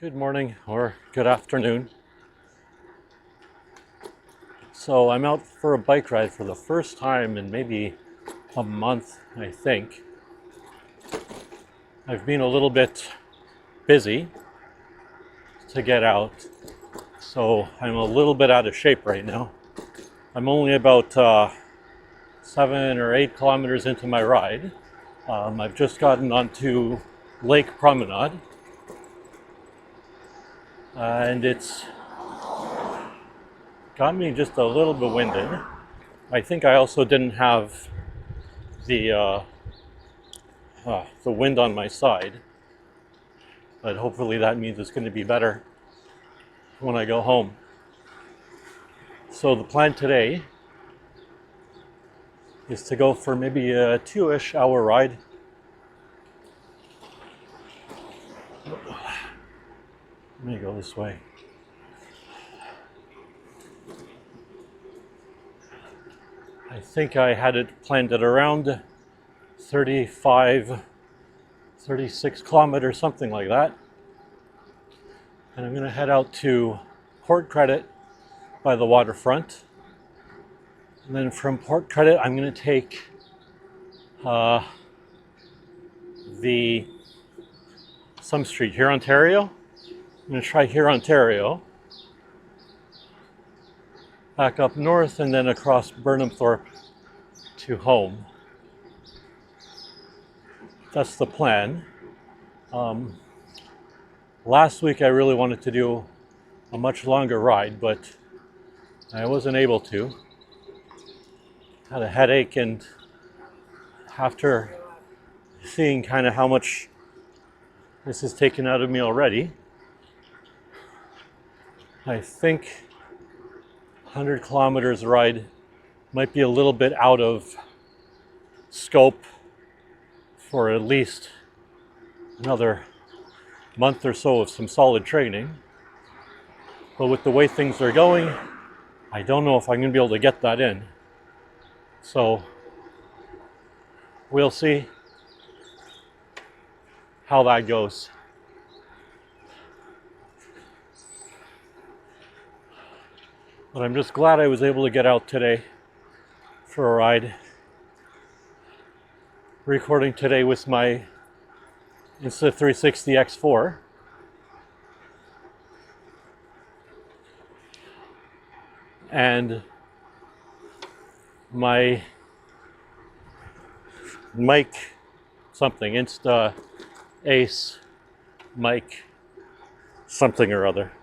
Good morning or good afternoon. So I'm out for a bike ride for the first time in maybe a month, I think. I've been a little bit busy to get out, so I'm a little bit out of shape right now. I'm only about 7 or 8 kilometers into my ride. I've just gotten onto Lake Promenade, and it's got me just a little bit winded. I think I also didn't have the wind on my side, but hopefully that means it's going to be better when I go home. So the plan today is to go for maybe a 2-ish hour ride. Let me go this way. I think I had it planned at around 35, 36 kilometers, something like that. And I'm going to head out to Port Credit by the waterfront. And then from Port Credit, I'm going to take some street, Hurontario. I'm going to try Hurontario, back up north, and then across Burnhamthorpe to home. That's the plan. Last week I really wanted to do a much longer ride, but I wasn't able to. Had a headache, and after seeing kind of how much this has taken out of me already, I think 100 kilometers ride might be a little bit out of scope for at least another month or so of some solid training. But with the way things are going, I don't know if I'm going to be able to get that in. So we'll see how that goes. But I'm just glad I was able to get out today for a ride. Recording today with my Insta360 X4. And my mic something, Insta Ace mic something or other.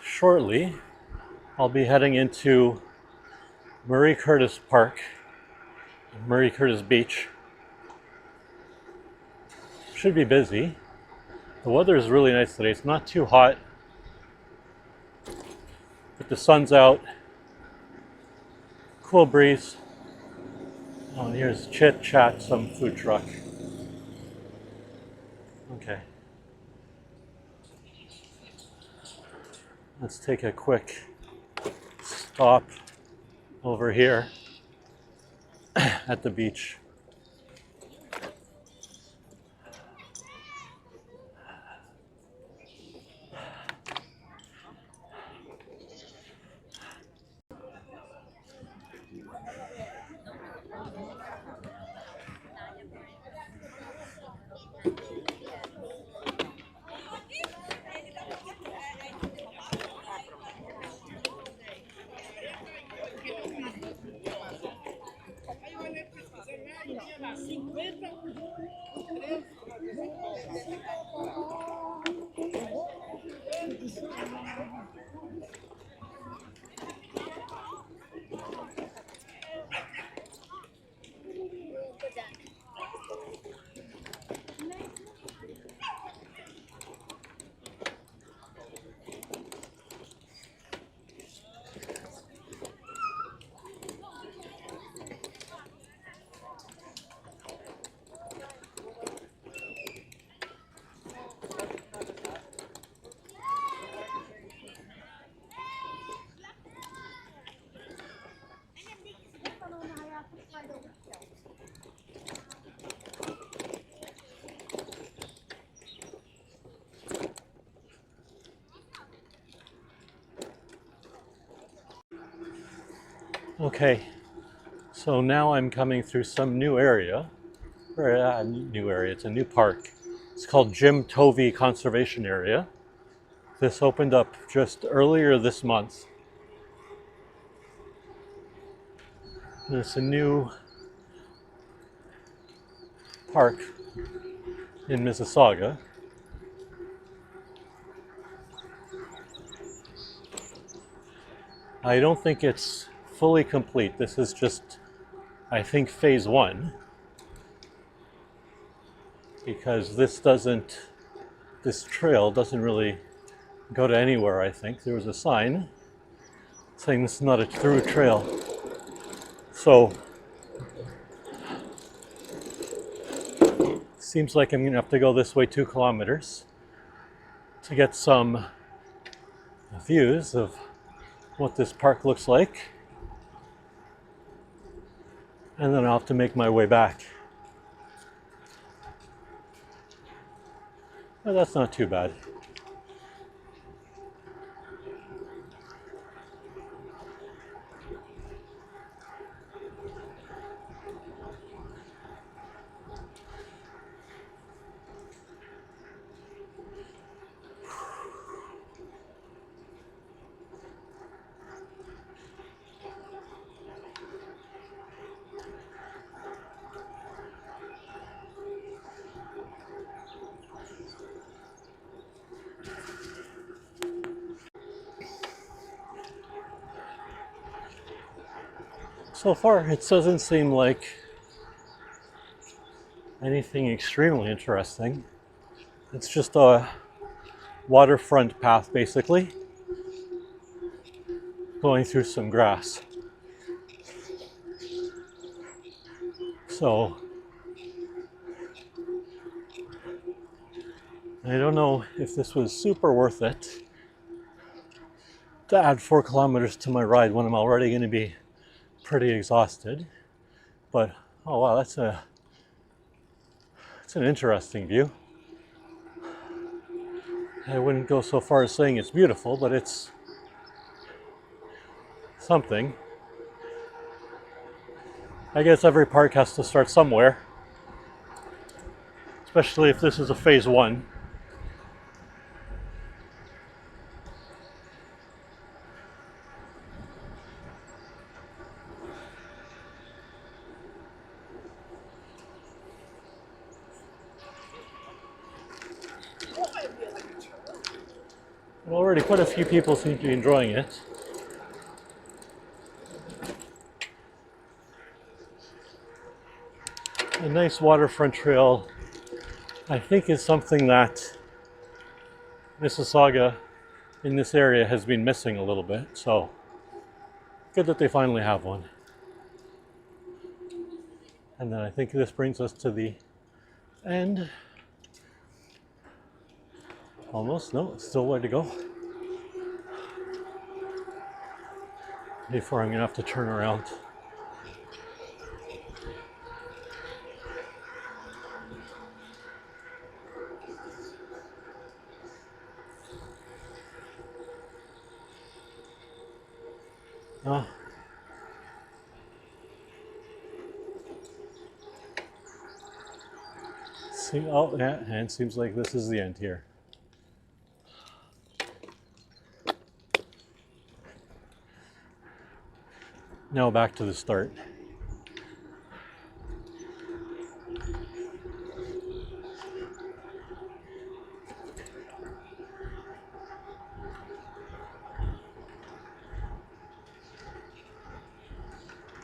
Shortly, I'll be heading into Murray Curtis Park, Murray Curtis Beach. Should be busy. The weather is really nice today. It's not too hot, but the sun's out. Cool breeze. Oh, here's Chit Chat, some food truck. Okay. Let's take a quick stop over here at the beach. Okay, so now I'm coming through some new area. Or new area, it's a new park. It's called Jim Tovey Conservation Area. This opened up just earlier this month. And it's a new park in Mississauga. I don't think it's fully complete. This is just, I think, phase one. Because this trail doesn't really go to anywhere, I think. There was a sign saying this is not a through trail. So, seems like I'm gonna have to go this way 2 kilometers to get some views of what this park looks like. And then I'll have to make my way back. But that's not too bad. So far, it doesn't seem like anything extremely interesting. It's just a waterfront path, basically, going through some grass. So, I don't know if this was super worth it to add 4 kilometers to my ride when I'm already going to be pretty exhausted. But, oh wow, that's an interesting view. I wouldn't go so far as saying it's beautiful, but it's something. I guess every park has to start somewhere, especially if this is a phase one. Already quite a few people seem to be enjoying it. A nice waterfront trail, I think, is something that Mississauga in this area has been missing a little bit, so good that they finally have one. And then I think this brings us to the end. Almost, no, still way to go. Before I'm gonna have to turn around. Oh, yeah, and it seems like this is the end here. Now back to the start.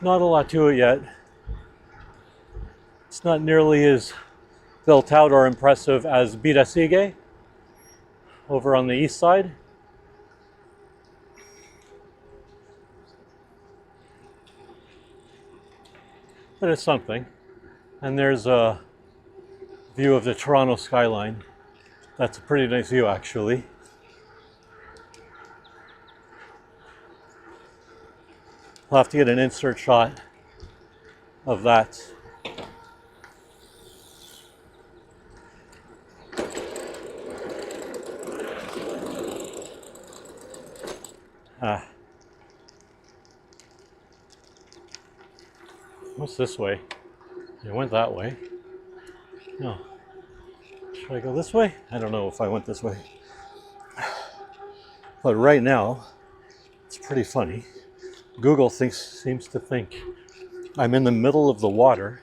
Not a lot to it yet. It's not nearly as built out or impressive as Breaktime over on the east side. But it's something. And there's a view of the Toronto skyline. That's a pretty nice view, actually. I'll have to get an insert shot of that. What's this way? It went that way. No. Should I go this way? I don't know if I went this way. But right now, it's pretty funny. Google seems to think I'm in the middle of the water.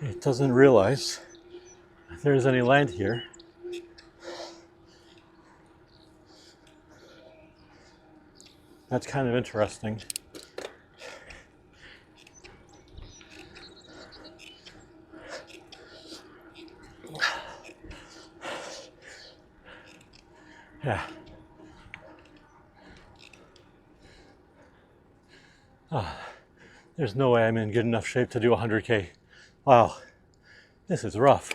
It doesn't realize if there's any land here. That's kind of interesting. Yeah. Oh, there's no way I'm in good enough shape to do 100K. Wow, this is rough.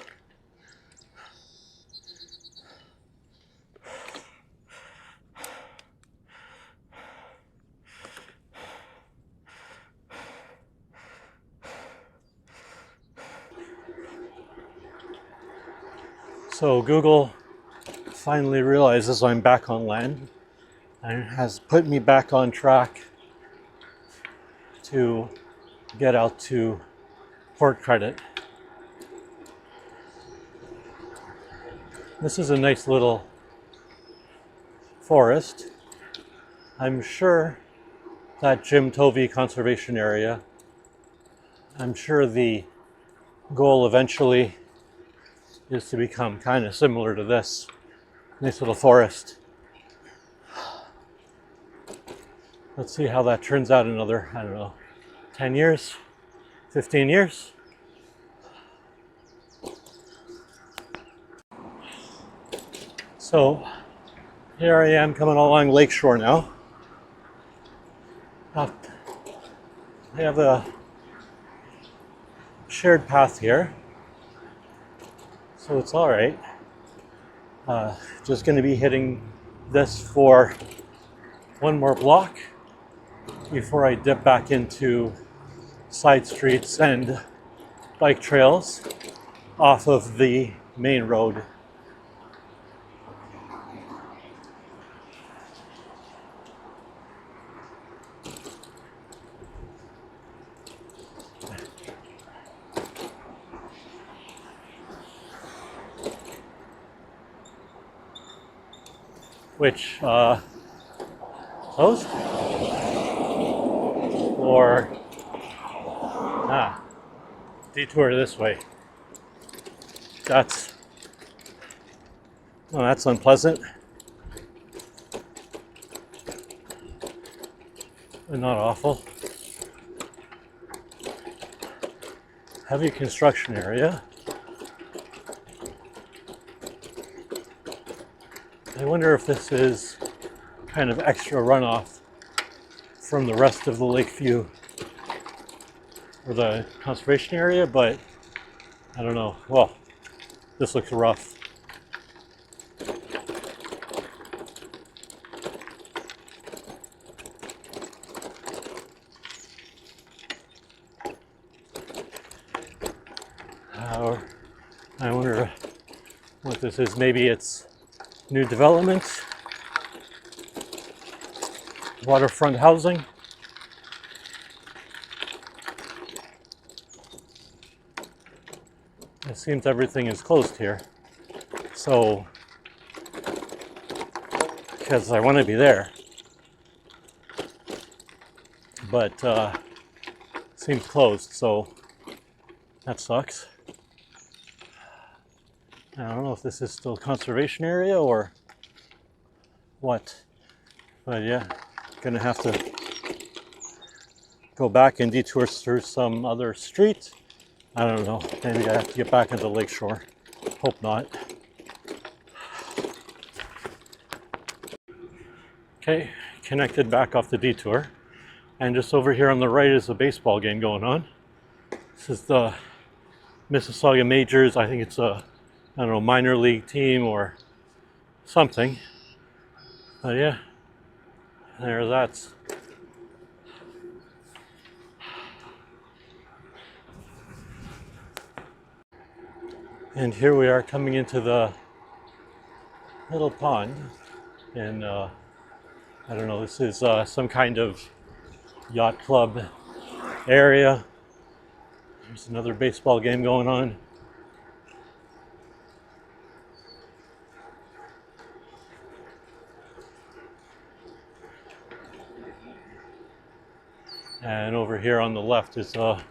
So Google finally realizes I'm back on land and has put me back on track to get out to port credit. This is a nice little forest. I'm sure that Tovey conservation area, I'm sure the goal eventually is to become kind of similar to this nice little forest. Let's see how that turns out in another, I don't know, 10 years, 15 years. So here I am coming along Lakeshore now. I have a shared path here, so it's all right. Just going to be hitting this for one more block before I dip back into side streets and bike trails off of the main road. Which closed? Or detour this way. That's unpleasant, but not awful. Heavy construction area. I wonder if this is kind of extra runoff from the rest of the Lakeview or the conservation area, but I don't know. Well, this looks rough. I wonder what this is. Maybe it's new development, waterfront housing. It seems everything is closed here. So, because I want to be there, but seems closed, so that sucks. I don't know if this is still conservation area or what, but yeah, gonna have to go back and detour through some other street. I don't know, maybe I have to get back into Lakeshore. Hope not. Okay, connected back off the detour, and just over here on the right is a baseball game going on. This is the Mississauga Majors. I think it's a, I don't know, minor league team or something. But yeah, there that's. And here we are coming into the little pond. And I don't know, this is some kind of yacht club area. There's another baseball game going on. And over here on the left is the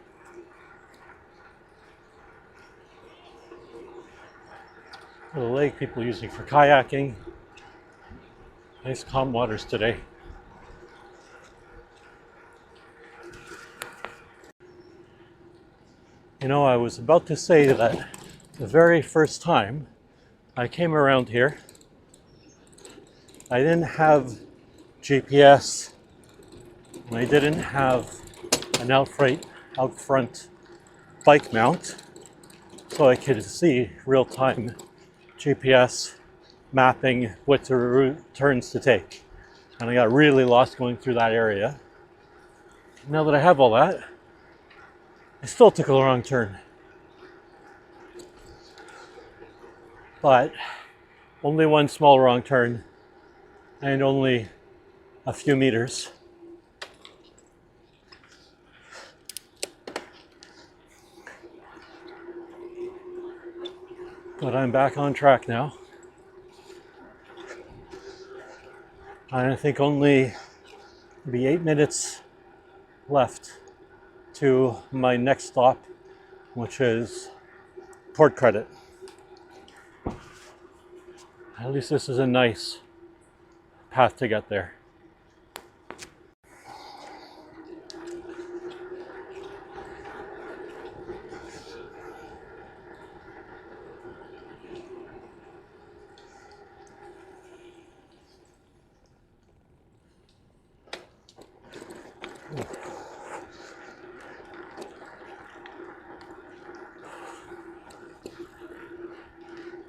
lake people using for kayaking. Nice calm waters today. You know, I was about to say that the very first time I came around here, I didn't have GPS, and I didn't have an out front bike mount, so I could see real-time GPS mapping what the route turns to take. And I got really lost going through that area. Now that I have all that, I still took a wrong turn. But only one small wrong turn and only a few meters. But I'm back on track now. I think only maybe 8 minutes left to my next stop, which is Port Credit. At least this is a nice path to get there.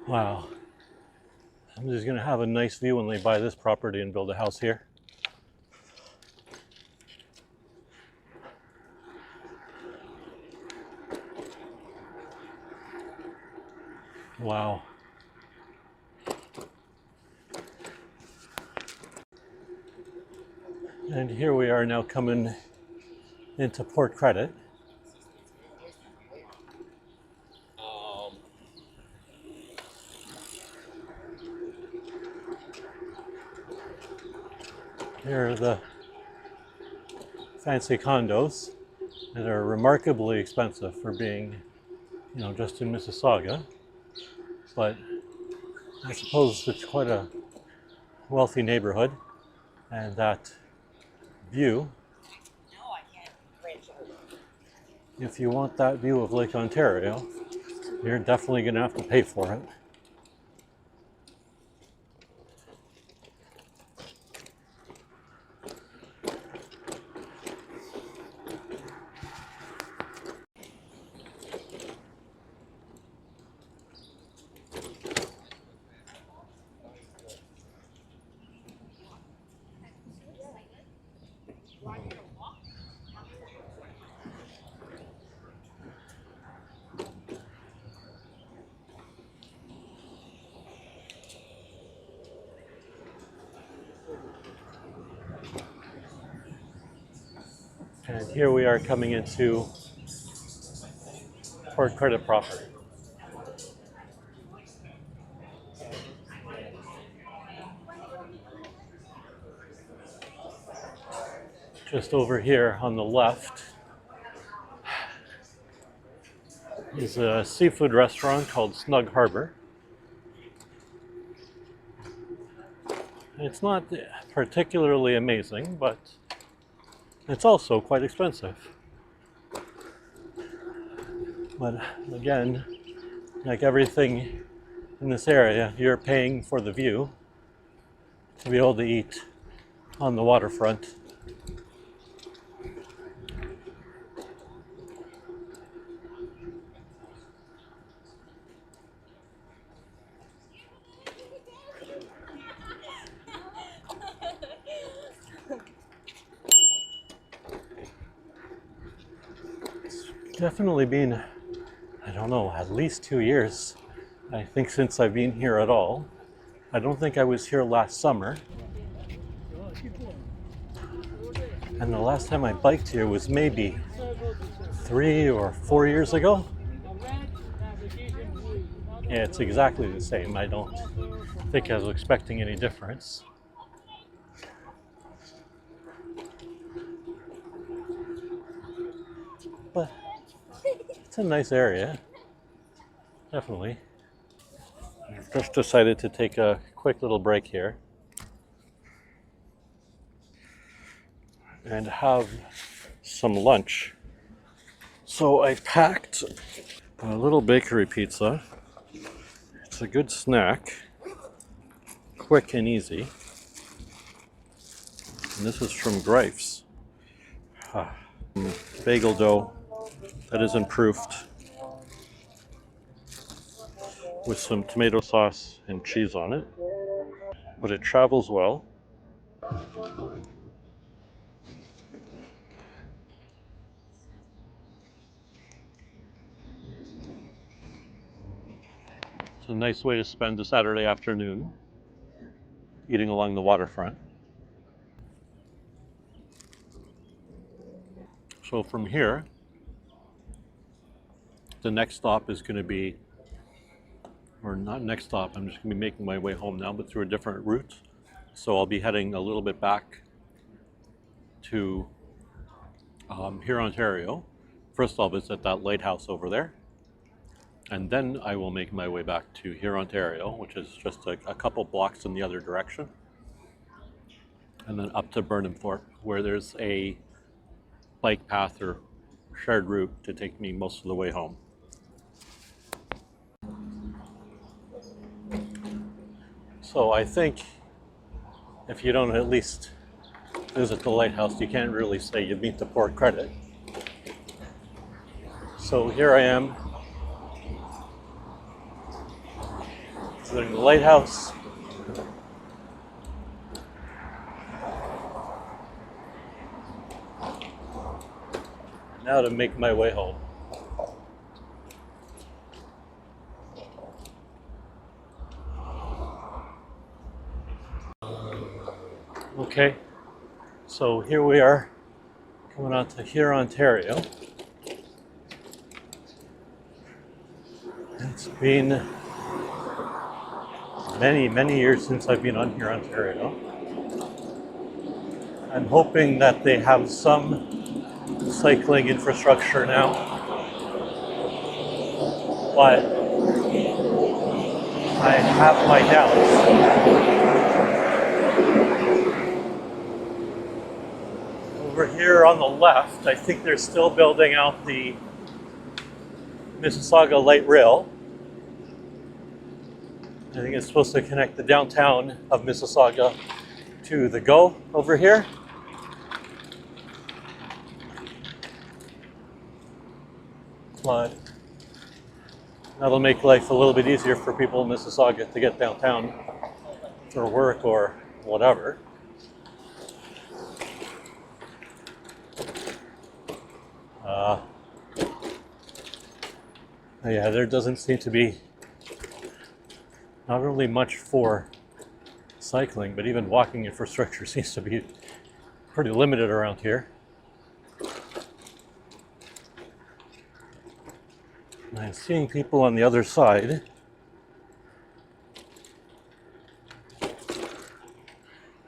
Wow. I'm just going to have a nice view when they buy this property and build a house here. Wow. And here we are now coming into Port Credit. Here are the fancy condos that are remarkably expensive for being, you know, just in Mississauga. But I suppose it's quite a wealthy neighborhood, and that view, if you want that view of Lake Ontario, you're definitely going to have to pay for it. And here we are coming into Port Credit proper. Just over here on the left is a seafood restaurant called Snug Harbor. It's not particularly amazing, but it's also quite expensive. But again, like everything in this area, you're paying for the view to be able to eat on the waterfront. Definitely been, I don't know, at least 2 years, I think, since I've been here at all. I don't think I was here last summer. And the last time I biked here was maybe 3 or 4 years ago. Yeah, it's exactly the same. I don't think I was expecting any difference. But it's a nice area, definitely. I've just decided to take a quick little break here and have some lunch. So I packed a little bakery pizza. It's a good snack, quick and easy. And this is from Greif's. Bagel dough that isn't proofed with some tomato sauce and cheese on it, but it travels well. It's a nice way to spend a Saturday afternoon, eating along the waterfront. So from here, the next stop is going to be, or not next stop, I'm just going to be making my way home now, but through a different route. So I'll be heading a little bit back to Hurontario. First I'll visit that lighthouse over there, and then I will make my way back to Hurontario, which is just a couple blocks in the other direction, and then up to Burnhamthorpe, where there's a bike path or shared route to take me most of the way home. So I think if you don't at least visit the lighthouse, you can't really say you meet the port credit. So here I am, visiting the lighthouse. Now to make my way home. Okay, so here we are coming on to Hurontario. It's been many years since I've been on Hurontario. I'm hoping that they have some cycling infrastructure now, but I have my doubts. Over here on the left, I think they're still building out the Mississauga light rail. I think it's supposed to connect the downtown of Mississauga to the Go over here. But that'll make life a little bit easier for people in Mississauga to get downtown for work or whatever. Yeah, there doesn't seem to be not really much for cycling, but even walking infrastructure seems to be pretty limited around here. And I'm seeing people on the other side.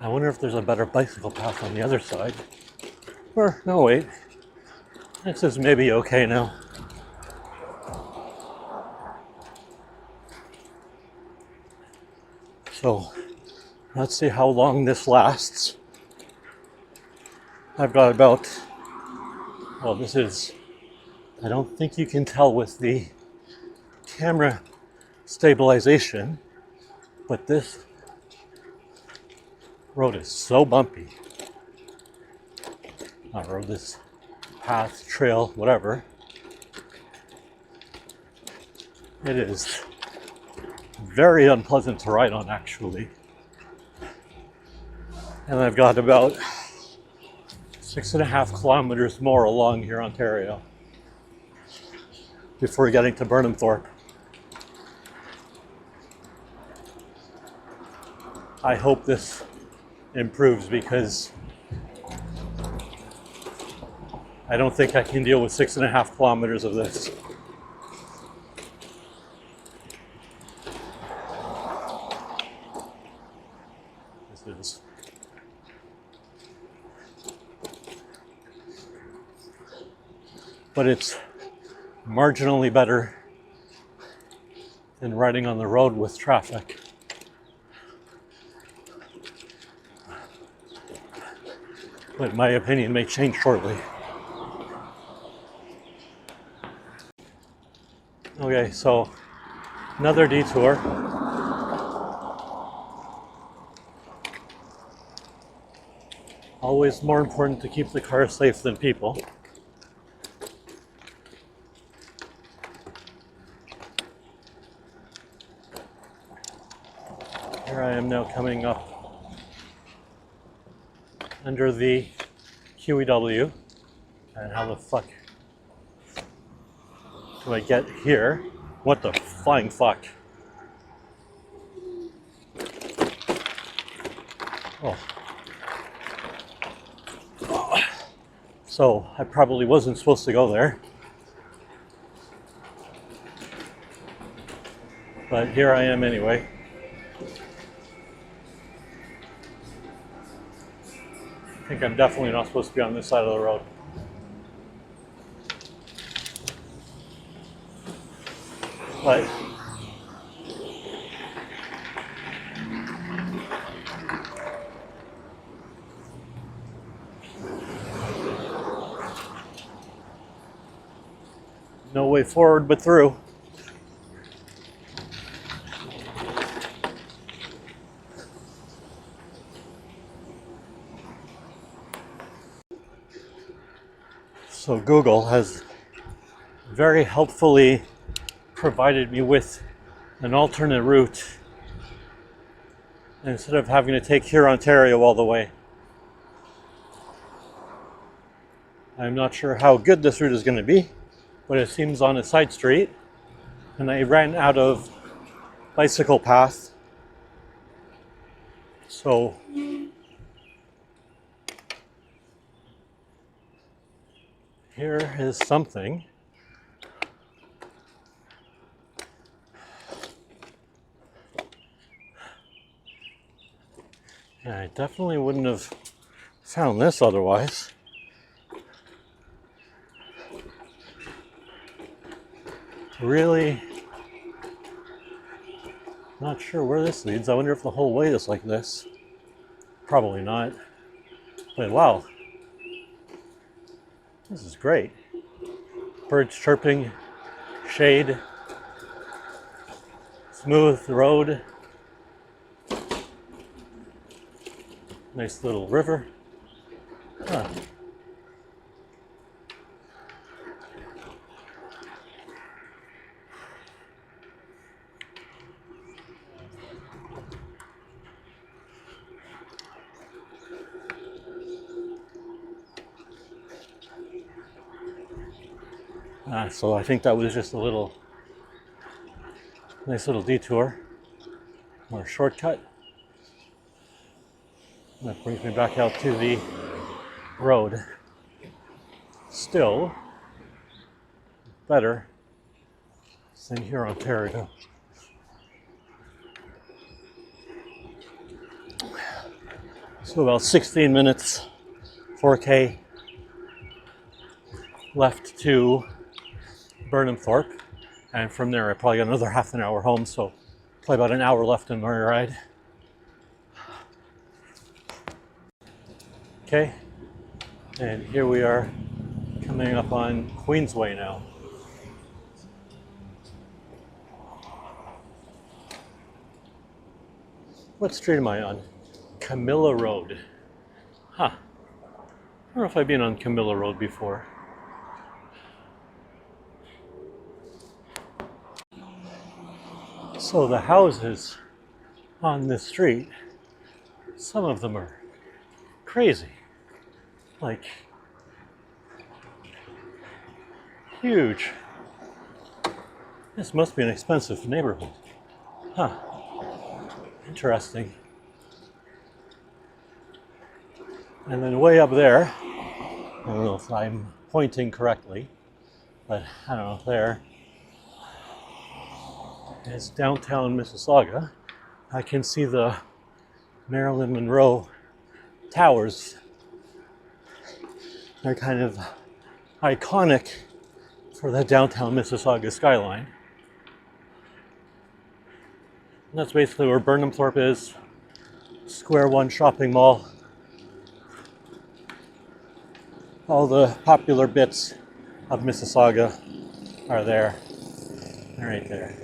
I wonder if there's a better bicycle path on the other side. Or, no wait, this is maybe okay now. So, let's see how long this lasts. I've got about, well, this is, I don't think you can tell with the camera stabilization, but this road is so bumpy. Not road, this path, trail, whatever. It is very unpleasant to ride on, actually. And I've got about 6.5 kilometers more along Hurontario before getting to Burnhamthorpe. I hope this improves, because I don't think I can deal with 6.5 kilometers of this. This is. But it's marginally better than riding on the road with traffic. But my opinion may change shortly. Okay, so another detour. Always more important to keep the car safe than people. Here I am now coming up under the QEW, and how the fuck do I get here? What the flying fuck? Oh. So I probably wasn't supposed to go there. But here I am anyway. I think I'm definitely not supposed to be on this side of the road. But no way forward but through. So Google has very helpfully provided me with an alternate route instead of having to take Hurontario all the way. I'm not sure how good this route is going to be, but it seems on a side street, and I ran out of bicycle path. So here is something. Yeah, I definitely wouldn't have found this otherwise. Really not sure where this leads. I wonder if the whole way is like this. Probably not. But wow, this is great. Birds chirping, shade, smooth road. Nice little river. Huh. So I think that was just a nice little detour or shortcut. That brings me back out to the road. Still better than Hurontario. So about 16 minutes, 4K left to Burnhamthorpe, and from there I probably got another half an hour home, so probably about an hour left in my ride. Okay, and here we are coming up on Queensway now. What street am I on? Camilla Road. Huh. I don't know if I've been on Camilla Road before. So the houses on this street, some of them are crazy. Like, huge. This must be an expensive neighborhood. Huh. Interesting. And then way up there, I don't know if I'm pointing correctly, but I don't know, there is downtown Mississauga. I can see the Marilyn Monroe towers. They're kind of iconic for the downtown Mississauga skyline. And that's basically where Burnhamthorpe is, Square One shopping mall. All the popular bits of Mississauga are there. They're right there.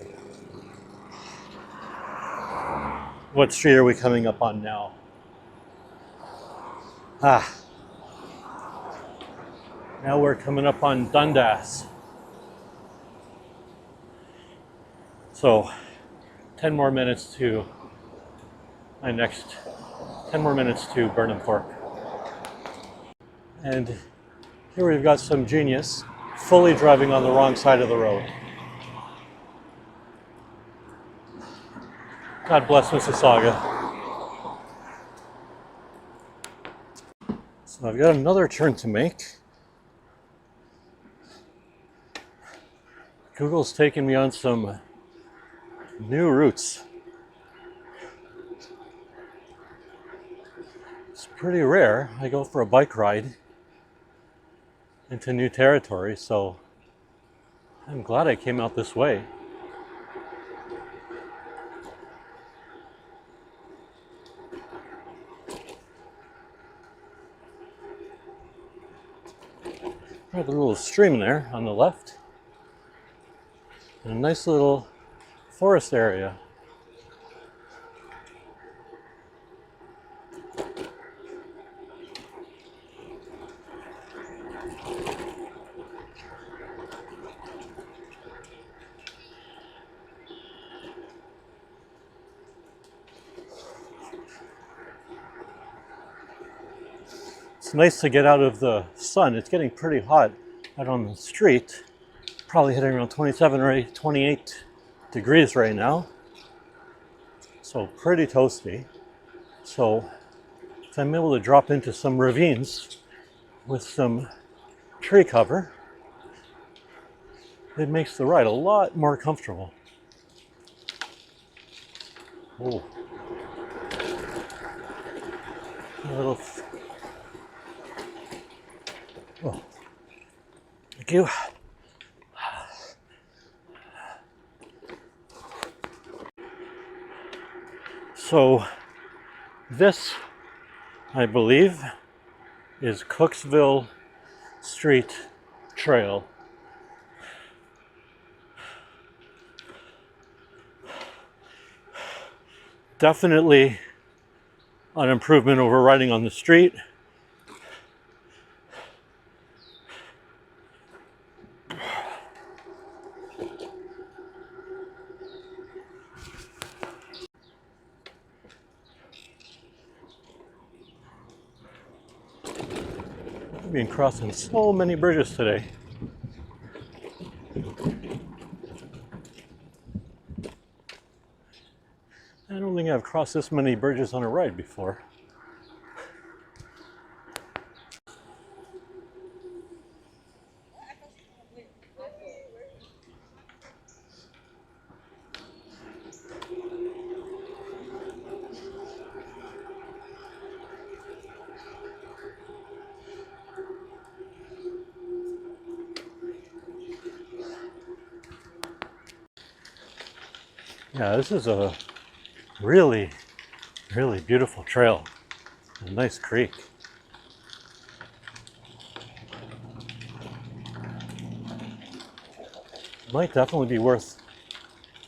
What street are we coming up on now? Now we're coming up on Dundas. So 10 more minutes to Burnhamthorpe. And here we've got some genius fully driving on the wrong side of the road. God bless Mississauga. So I've got another turn to make. Google's taking me on some new routes. It's pretty rare I go for a bike ride into new territory, so I'm glad I came out this way. There's a little stream there on the left, and a nice little forest area. It's nice to get out of the sun. It's getting pretty hot out on the street. Probably hitting around 27 or 28 degrees right now. So pretty toasty. So if I'm able to drop into some ravines with some tree cover, it makes the ride a lot more comfortable. Oh. A little. Oh. Thank you. So this, I believe, is Cooksville Street Trail. Definitely an improvement over riding on the street. I've been crossing so many bridges today. I don't think I've crossed this many bridges on a ride before. Yeah, this is a really, really beautiful trail. A nice creek. Might definitely be worth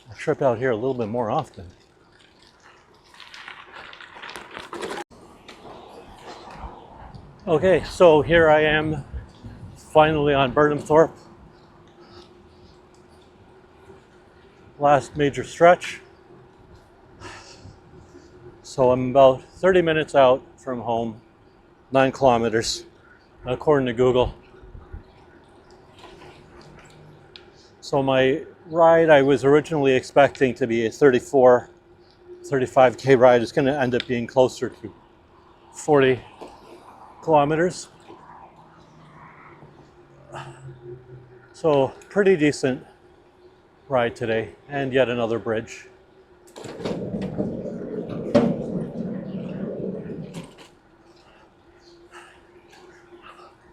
a trip out here a little bit more often. Okay, so here I am finally on Burnhamthorpe. Last major stretch. So I'm about 30 minutes out from home, 9 kilometers, according to Google. So my ride, I was originally expecting to be a 35K ride. It's going to end up being closer to 40 kilometers. So pretty decent ride today, and yet another bridge.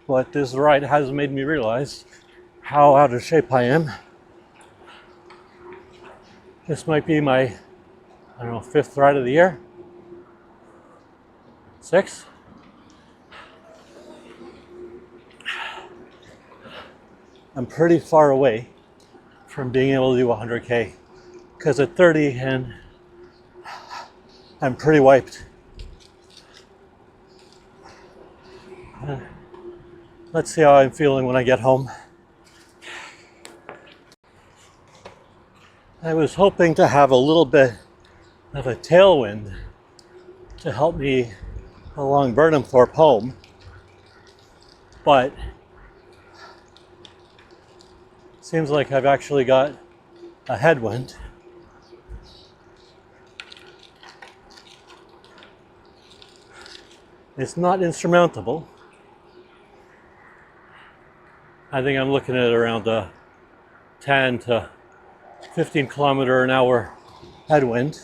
But this ride has made me realize how out of shape I am. This might be my, I don't know, 5th ride of the year? 6th? I'm pretty far away from being able to do 100K, because at 30 and I'm pretty wiped. Let's see how I'm feeling when I get home. I was hoping to have a little bit of a tailwind to help me along Burnhamthorpe home, but it seems like I've actually got a headwind. It's not insurmountable. I think I'm looking at around a 10 to 15 kilometer an hour headwind.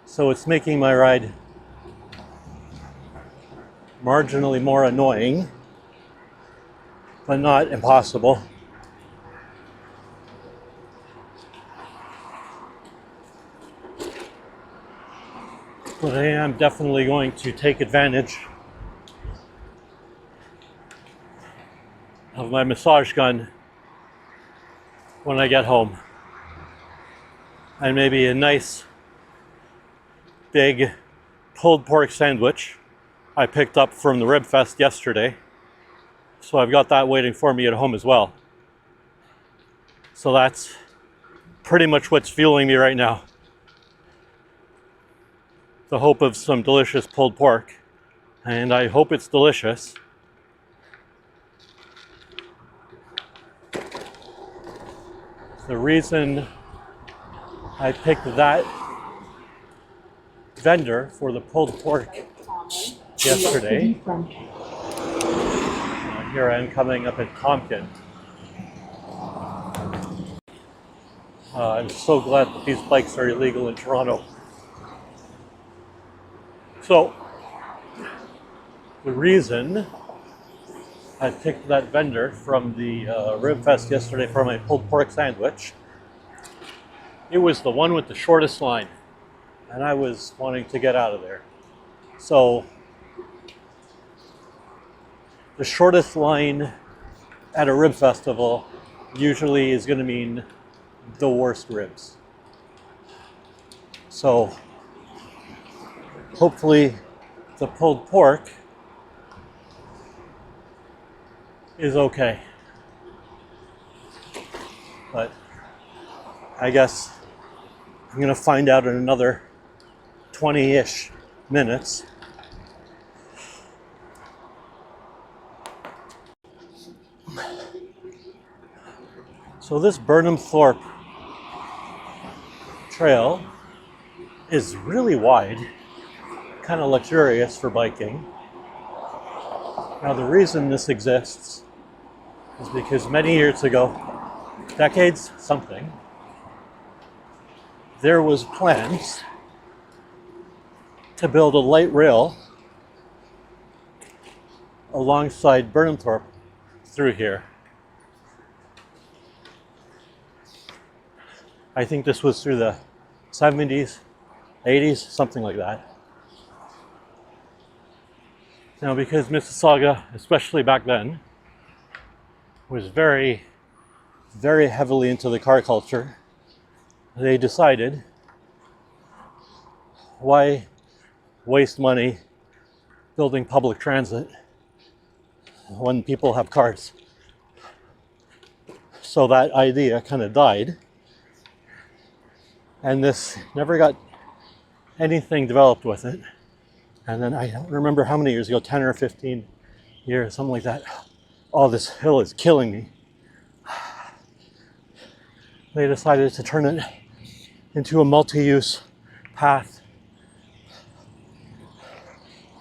So it's making my ride marginally more annoying, but not impossible. But I am definitely going to take advantage of my massage gun when I get home, and maybe a nice big pulled pork sandwich I picked up from the Rib Fest yesterday, so I've got that waiting for me at home as well. So that's pretty much what's fueling me right now. The hope of some delicious pulled pork, and I hope it's delicious. The reason I picked that vendor for the pulled pork yesterday, here I am coming up at Tompkin. I'm so glad that these bikes are illegal in Toronto. So, the reason I picked that vendor from the Rib Fest yesterday for my pulled pork sandwich, it was the one with the shortest line, and I was wanting to get out of there. So, the shortest line at a rib festival usually is going to mean the worst ribs. So, hopefully the pulled pork is okay. But I guess I'm going to find out in another 20-ish minutes. So this Burnhamthorpe trail is really wide, kind of luxurious for biking. Now the reason this exists is because many years ago, decades something, there was plans to build a light rail alongside Burnhamthorpe through here. I think this was through the 70s, 80s, something like that. Now, because Mississauga, especially back then, was very, very heavily into the car culture, they decided, why waste money building public transit when people have cars? So that idea kind of died. And this never got anything developed with it. And then I don't remember how many years ago, 10 or 15 years, something like that. Oh, this hill is killing me. They decided to turn it into a multi-use path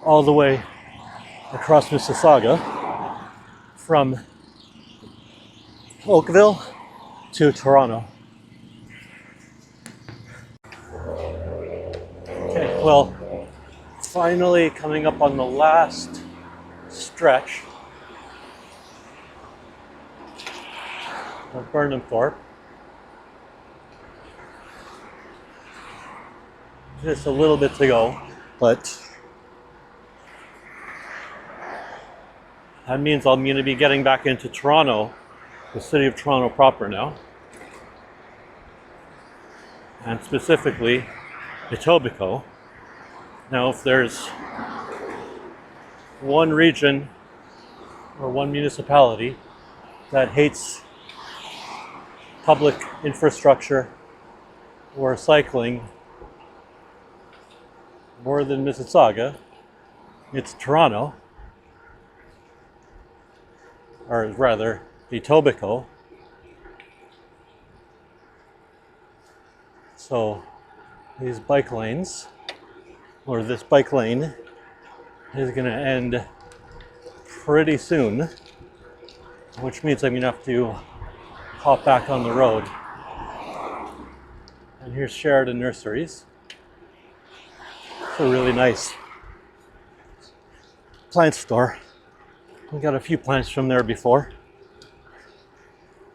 all the way across Mississauga from Oakville to Toronto. Okay, well, finally coming up on the last stretch of Burnhamthorpe. Just a little bit to go, but that means I'm going to be getting back into Toronto, the city of Toronto proper now, and specifically Etobicoke. Now, if there's one region or one municipality that hates public infrastructure or cycling more than Mississauga, it's Toronto, or rather Etobicoke. So these bike lanes, or this bike lane, is going to end pretty soon, which means I'm going to have to hop back on the road. And here's Sheridan Nurseries. It's a really nice plant store. We got a few plants from there before.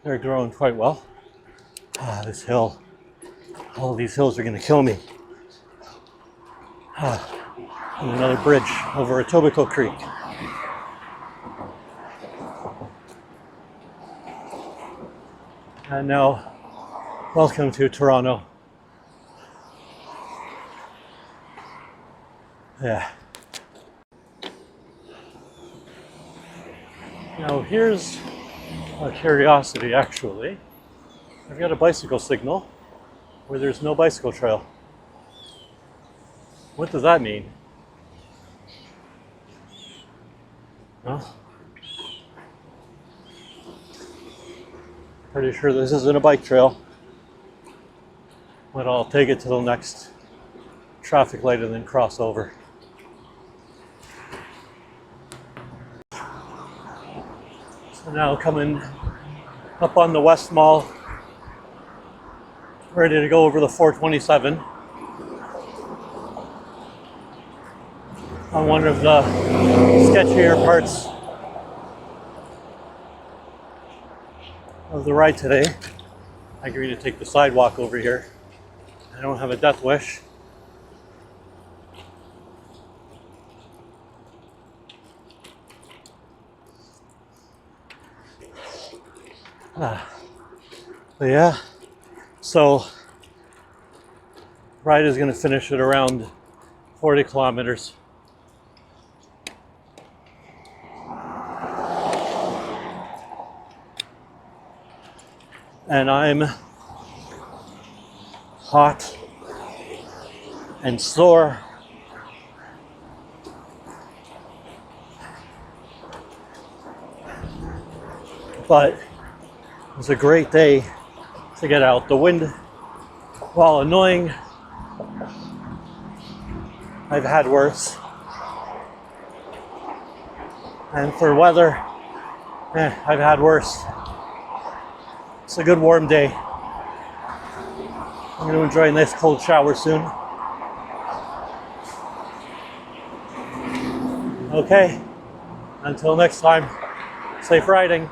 They're growing quite well. This hill. All of these hills are going to kill me. And another bridge over Etobicoke Creek. And now, welcome to Toronto. Yeah. Now here's a curiosity, actually. I've got a bicycle signal where there's no bicycle trail. What does that mean? Well, pretty sure this isn't a bike trail, but I'll take it to the next traffic light and then cross over. So now coming up on the West Mall, ready to go over the 427 on one of the sketchier parts of the ride today. I agreed to take the sidewalk over here. I don't have a death wish. But yeah, so ride is going to finish at around 40 kilometers. And I'm hot and sore. But it was a great day to get out. The wind, while annoying, I've had worse. And for weather, I've had worse. It's a good warm day. I'm going to enjoy a nice cold shower soon. Okay, until next time, safe riding.